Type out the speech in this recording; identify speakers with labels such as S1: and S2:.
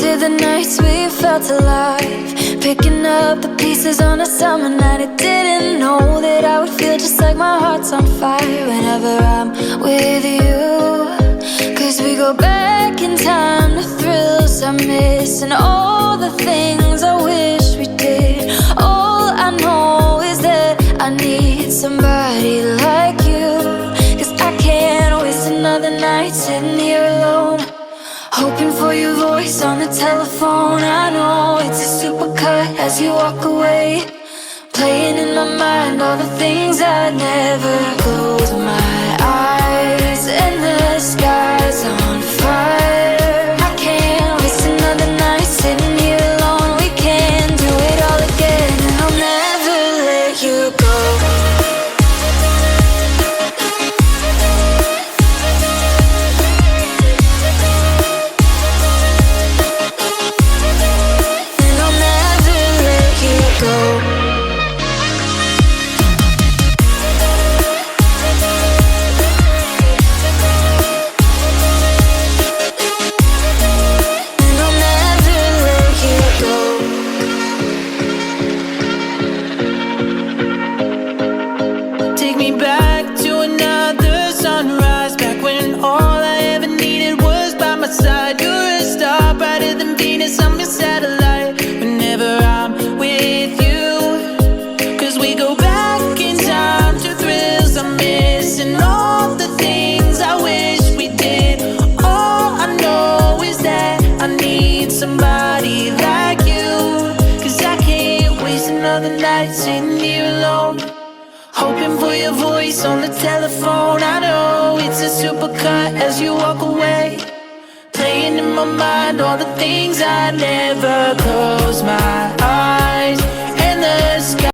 S1: to the nights we felt alive, picking up the pieces on a summer night. I didn't know that I would feel just like my heart's on fire whenever I'm with you. Cause we go back in time to thrills I miss and all the things I wish we did. All I know is that I need somebody like you. Cause I can't waste another night sitting here alone, hoping for your voice on the telephone. I know it's a supercut as you walk away, playing in my mind all the things I never. Close my eyes and the sky's on fire. I can't waste another night sitting here alone. We can do it all again, and I'll never let you go.
S2: Take me back to another sunrise, back when all I ever needed was by my side. You're a star brighter than Venus, I'm your satellite whenever I'm with you. Cause we go back in time to thrills I miss and all the things I wish we did. All I know is that I need somebody like you. Cause I can't waste another night sitting here alone, hoping for your voice on the telephone. I know it's a supercut as you walk away, playing in my mind all the things I never. Close my eyes and the sky